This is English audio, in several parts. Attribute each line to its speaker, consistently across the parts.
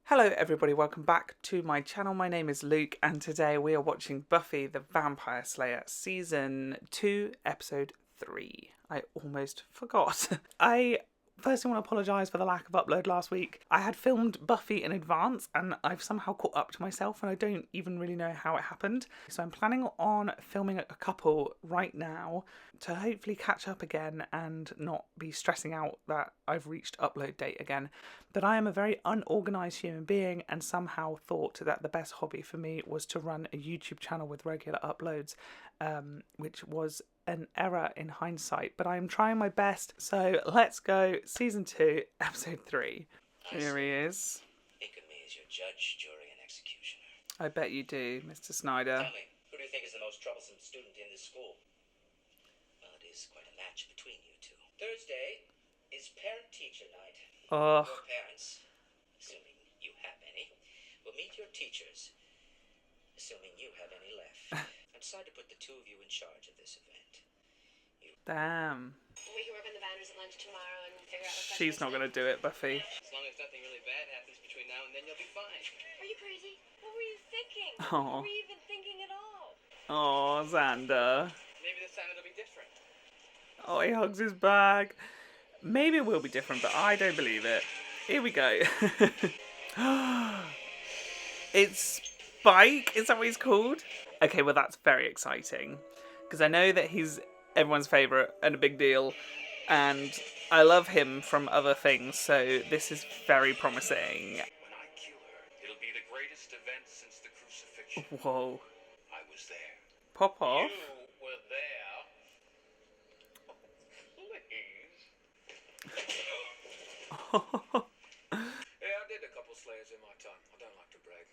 Speaker 1: Hello everybody, welcome back to my channel. My name is Luke and today we are watching Buffy the Vampire Slayer Season 2, Episode 3. I almost forgot. I firstly want to apologise for the lack of upload last week. I had filmed Buffy in advance and I've somehow caught up to myself and I don't even really know how it happened. So I'm planning on filming a couple right now to hopefully catch up again and not be stressing out that I've reached upload date again. But I am a very unorganised human being and somehow thought that the best hobby for me was to run a YouTube channel with regular uploads, which was an error in hindsight, but I am trying my best. So let's go. Season 2, Episode 3. Here he is.
Speaker 2: Think of me as your judge, jury, and executioner.
Speaker 1: I bet you do, Mr. Snyder.
Speaker 2: Tell me, who do you think is the most troublesome student in this school? Well, it is quite a match between you two. Thursday is parent-teacher night.
Speaker 1: Oh.
Speaker 2: Your parents, assuming you have any, will meet your teachers, assuming you have any left. I decided to put the two of you in charge of this event.
Speaker 1: Damn.
Speaker 3: We can work on the boundaries at lunch tomorrow and figure out what
Speaker 1: She's not going to do it, Buffy.
Speaker 2: As long as nothing really bad happens between now and then, you'll be fine.
Speaker 3: Are you crazy? What were you thinking?
Speaker 1: Aw.
Speaker 3: What were you even thinking at all?
Speaker 1: Oh, Xander.
Speaker 2: Maybe this time it'll be different.
Speaker 1: Oh, he hugs his bag. Maybe it will be different, but I don't believe it. Here we go. It's Spike. Is that what he's called? Okay, well that's very exciting. Because I know that he's everyone's favourite and a big deal. And I love him from other things, so this is very promising.
Speaker 4: When I kill her, it'll be the greatest event since the crucifixion.
Speaker 1: Whoa.
Speaker 4: I was there.
Speaker 1: Pop off.
Speaker 4: You were there. Please. Yeah, I did a couple slayers in my time. I don't like to brag.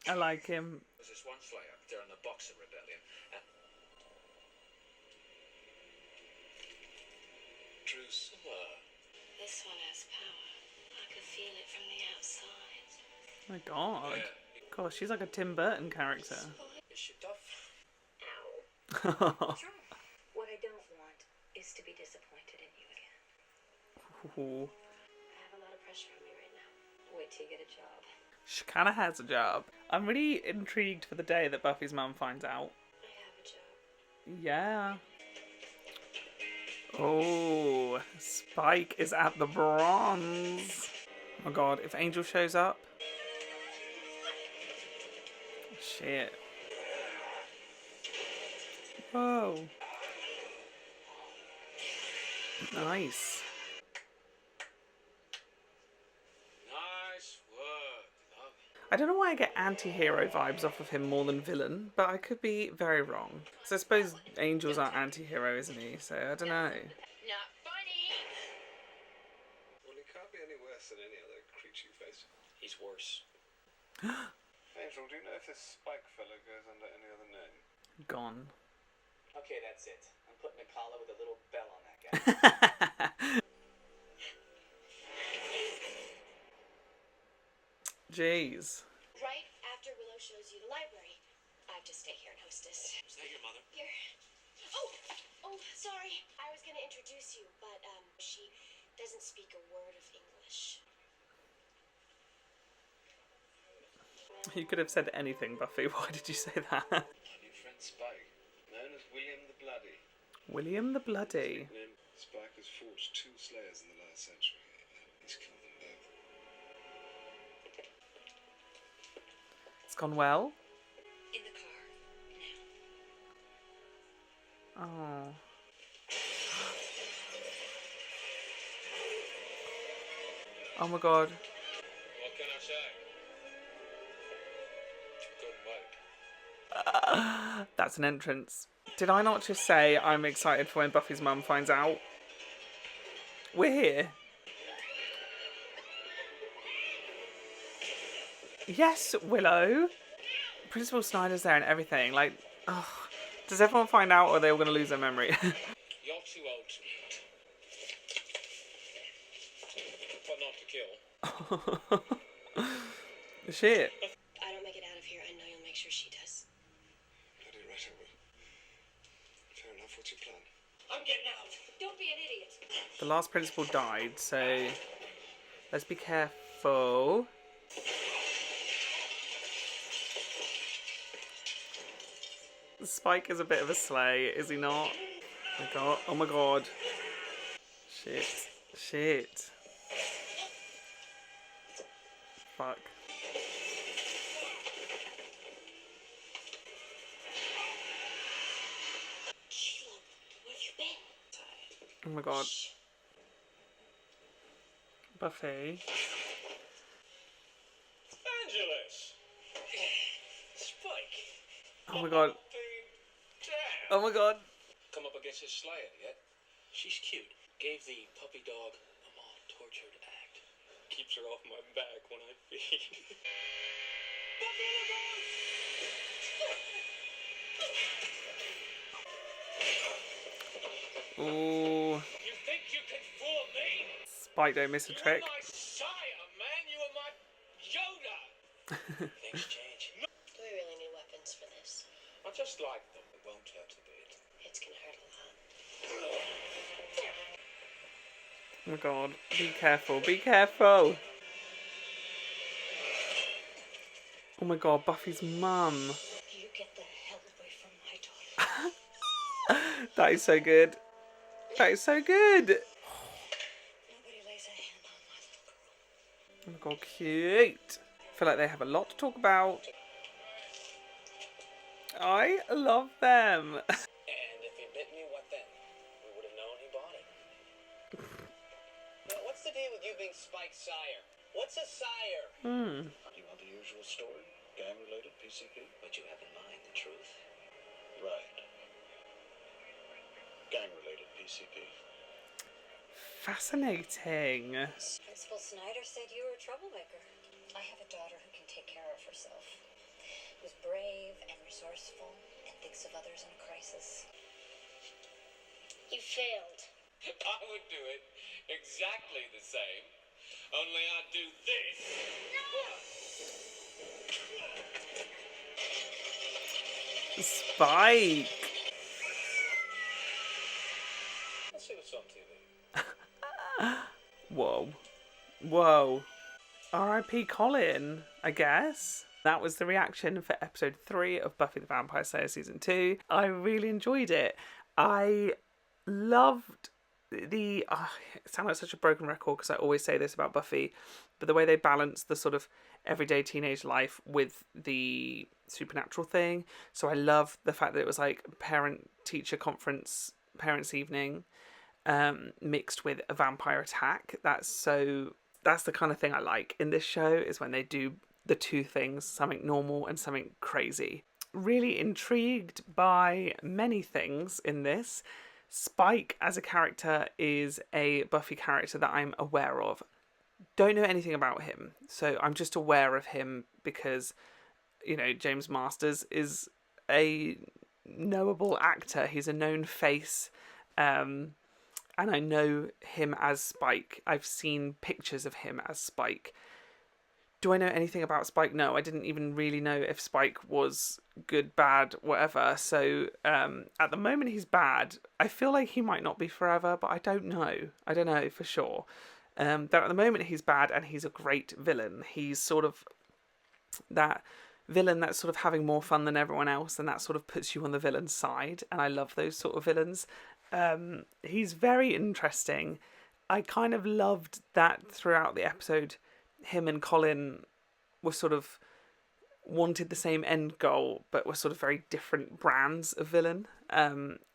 Speaker 1: I like him.
Speaker 4: There's this one slayer during the Boxer Rebellion. Drusilla.
Speaker 3: This one has power. I could feel it from the outside.
Speaker 1: Oh my god. Gosh, she's like a Tim Burton character.
Speaker 4: Is she tough?
Speaker 3: Ow. What's wrong? What I don't want is to be disappointed in you again.
Speaker 1: Ooh.
Speaker 3: I have a lot of pressure on me right now. Wait till you get a job.
Speaker 1: She kind of has a job. I'm really intrigued for the day that Buffy's mum finds out.
Speaker 3: I have a job.
Speaker 1: Yeah. Oh, Spike is at the bronze. Oh my god, if Angel shows up. Shit. Whoa. Nice.
Speaker 4: Nice work. Love.
Speaker 1: I don't know why I get anti-hero vibes off of him more than villain, but I could be very wrong. So I suppose Angel's our anti-hero, isn't he? So I don't know.
Speaker 3: Not funny.
Speaker 4: Well, he can't be any worse than any other creature you face. He's worse. Angel, do you know if this Spike fella goes under any other name?
Speaker 1: Gone.
Speaker 2: Okay, that's it. I'm putting a collar with a little bell on that guy.
Speaker 1: Jeez.
Speaker 3: Right after Willow shows you the library, I have to stay here and hostess.
Speaker 2: Is that your mother?
Speaker 3: Here. Oh, sorry. I was gonna introduce you, but she doesn't speak a word of English.
Speaker 4: Oh.
Speaker 1: You could have said anything, Buffy. Why did you say that?
Speaker 4: My new friend Spike, known as William the Bloody.
Speaker 1: William the Bloody.
Speaker 4: Spike has forged 2 slayers in the last century. He's killed them both.
Speaker 1: It's gone well.
Speaker 3: In the car. Now.
Speaker 1: Oh. Oh my god.
Speaker 4: What can I say? Good work.
Speaker 1: That's an entrance. Did I not just say I'm excited for when Buffy's mum finds out? We're here. Yes, Willow. Principal Snyder's there and everything. Like, oh, does everyone find out or are they all going to lose their memory?
Speaker 4: You're too old to eat. But not to kill.
Speaker 1: Shit.
Speaker 3: I don't make it out of here. I know you'll make sure she does.
Speaker 4: Bloody right I will. Fair enough, what's your plan?
Speaker 3: I'm getting out. Don't be an idiot.
Speaker 1: The last principal died, so let's be careful. Spike is a bit of a slay, is he not? Oh my god. Oh my god. Shit. Shit. Fuck.
Speaker 3: Sheila, where have you been?
Speaker 1: Oh my god. Buffy.
Speaker 2: Angelus! Spike!
Speaker 1: Oh my god. Oh my god.
Speaker 2: Come up against his Slayer yet? She's cute. Gave the puppy dog a more tortured act. Keeps her off my back when I feed.
Speaker 1: Ooh.
Speaker 2: You think you can fool me?
Speaker 1: Spike don't miss a trick.
Speaker 2: You're my sire, man. You are my Yoda. Things change.
Speaker 3: Do we really need weapons for this?
Speaker 2: I just like them. It won't hurt a bit.
Speaker 3: It's gonna hurt a lot.
Speaker 1: Oh my god. Be careful. Be careful. Oh my god. Buffy's mum.
Speaker 3: You get the hell away from my daughter.
Speaker 1: That is so good. That is so good.
Speaker 3: Nobody lays a hand on my little girl.
Speaker 1: Oh my god. Cute. I feel like they have a lot to talk about. I love them.
Speaker 2: And if he bit me, what then? We would have known he bought it. Now, what's the deal with you being Spike's sire? What's a sire? You want the usual story? Gang-related PCP? But you have in mind the truth? Right. Gang-related PCP.
Speaker 1: Fascinating.
Speaker 5: Principal Snyder said you were a troublemaker. I have a daughter who can take care of herself, who's brave and resourceful and thinks of others in a crisis.
Speaker 3: You failed.
Speaker 2: I would do it exactly the same, only I'd do this.
Speaker 1: Spike.
Speaker 2: Let's see what's on TV.
Speaker 1: Whoa. Whoa. R.I.P. Colin, I guess. That was the reaction for episode 3 of Buffy the Vampire Slayer season 2. I really enjoyed it. I loved the... it sounds like such a broken record because I always say this about Buffy, but the way they balance the sort of everyday teenage life with the supernatural thing. So I love the fact that it was like parent-teacher conference, parents' evening, mixed with a vampire attack. That's the kind of thing I like in this show, is when they do the two things, something normal and something crazy. Really intrigued by many things in this. Spike as a character is a Buffy character that I'm aware of. Don't know anything about him, so I'm just aware of him because, you know, James Masters is a knowable actor. He's a known face, and I know him as Spike. I've seen pictures of him as Spike. Do I know anything about Spike? No, I didn't even really know if Spike was good, bad, whatever. So at the moment he's bad. I feel like he might not be forever, but I don't know. I don't know for sure. That at the moment he's bad and he's a great villain. He's sort of that villain that's sort of having more fun than everyone else, and that sort of puts you on the villain's side. And I love those sort of villains. He's very interesting. I kind of loved that throughout the episode. Him and Colin were sort of wanted the same end goal, but were sort of very different brands of villain.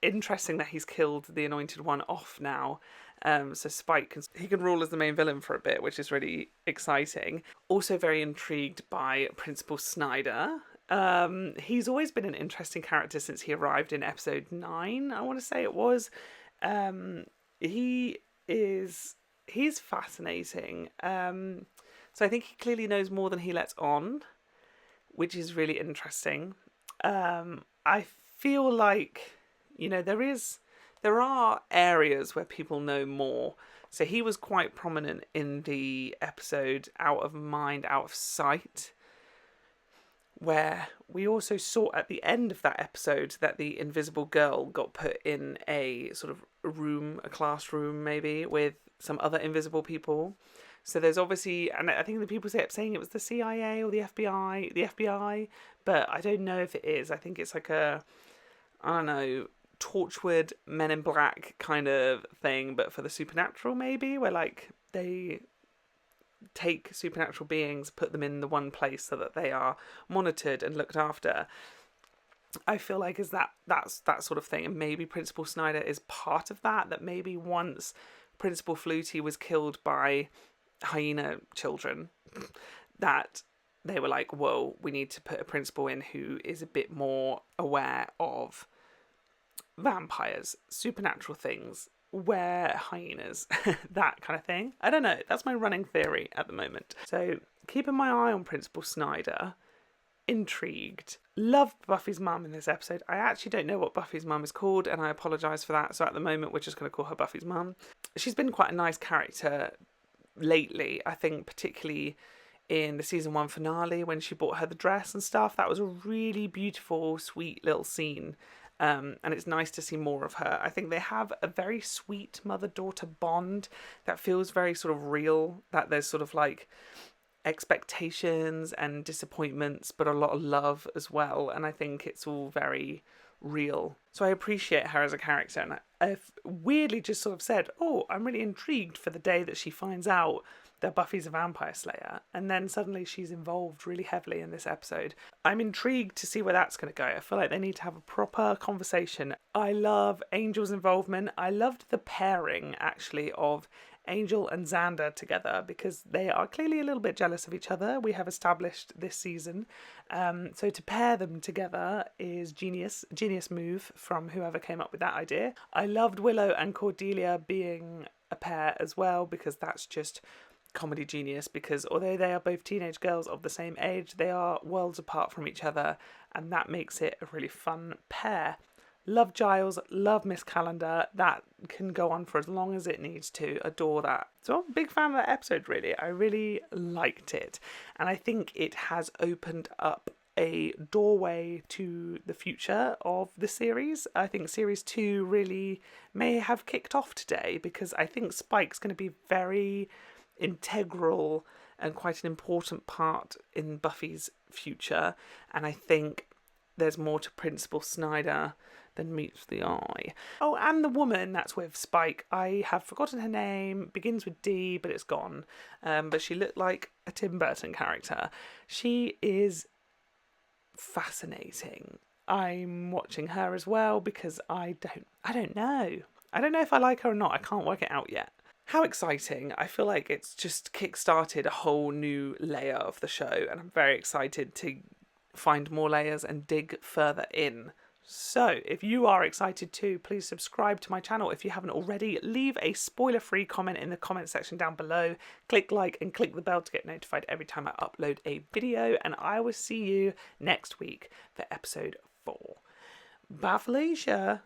Speaker 1: Interesting that he's killed the Anointed One off now. So Spike can rule as the main villain for a bit, which is really exciting. Also very intrigued by Principal Snyder. He's always been an interesting character since he arrived in episode 9, I want to say it was. He's fascinating. So I think he clearly knows more than he lets on, which is really interesting. I feel like, you know, there are areas where people know more. So he was quite prominent in the episode Out of Mind, Out of Sight, where we also saw at the end of that episode that the invisible girl got put in a sort of room, a classroom maybe, with some other invisible people. So there's obviously, and I think the people kept saying it was the CIA or the FBI, but I don't know if it is. I think it's like I don't know, Torchwood, Men in Black kind of thing, but for the supernatural maybe, where like they take supernatural beings, put them in the one place so that they are monitored and looked after. I feel like that's that sort of thing, and maybe Principal Snyder is part of that. That maybe once Principal Flutie was killed by hyena children, that they were like, whoa, we need to put a principal in who is a bit more aware of vampires, supernatural things, were hyenas, that kind of thing. I don't know, that's my running theory at the moment. So keeping my eye on Principal Snyder, intrigued. Loved Buffy's mum in this episode. I actually don't know what Buffy's mum is called, and I apologise for that, so at the moment we're just going to call her Buffy's mum. She's been quite a nice character lately, I think, particularly in the season 1 finale when she bought her the dress and stuff. That was a really beautiful, sweet little scene. And it's nice to see more of her. I think they have a very sweet mother-daughter bond that feels very sort of real, that there's sort of like expectations and disappointments, but a lot of love as well. And I think it's all very real. So I appreciate her as a character. And I've weirdly just sort of said, oh, I'm really intrigued for the day that she finds out that Buffy's a vampire slayer, and then suddenly she's involved really heavily in this episode. I'm intrigued to see where that's going to go. I feel like they need to have a proper conversation. I love Angel's involvement. I loved the pairing, actually, of Angel and Xander together, because they are clearly a little bit jealous of each other. We have established this season. So to pair them together is genius move from whoever came up with that idea. I loved Willow and Cordelia being a pair as well, because that's just comedy genius, because although they are both teenage girls of the same age, they are worlds apart from each other, and that makes it a really fun pair. Love Giles, love Miss Calendar. That can go on for as long as it needs to. Adore that. So I'm a big fan of that episode, really. I really liked it, and I think it has opened up a doorway to the future of the series. I think series 2 really may have kicked off today, because I think Spike's going to be very integral and quite an important part in Buffy's future, and I think there's more to Principal Snyder than meets the eye. Oh, and the woman that's with Spike, I have forgotten her name, begins with D, but it's gone, but she looked like a Tim Burton character. She is fascinating. I'm watching her as well because I don't know if I like her or not. I can't work it out yet. How exciting. I feel like it's just kick-started a whole new layer of the show, and I'm very excited to find more layers and dig further in. So, if you are excited too, please subscribe to my channel if you haven't already. Leave a spoiler-free comment in the comment section down below. Click like and click the bell to get notified every time I upload a video, and I will see you next week for episode 4. Bye, Felicia.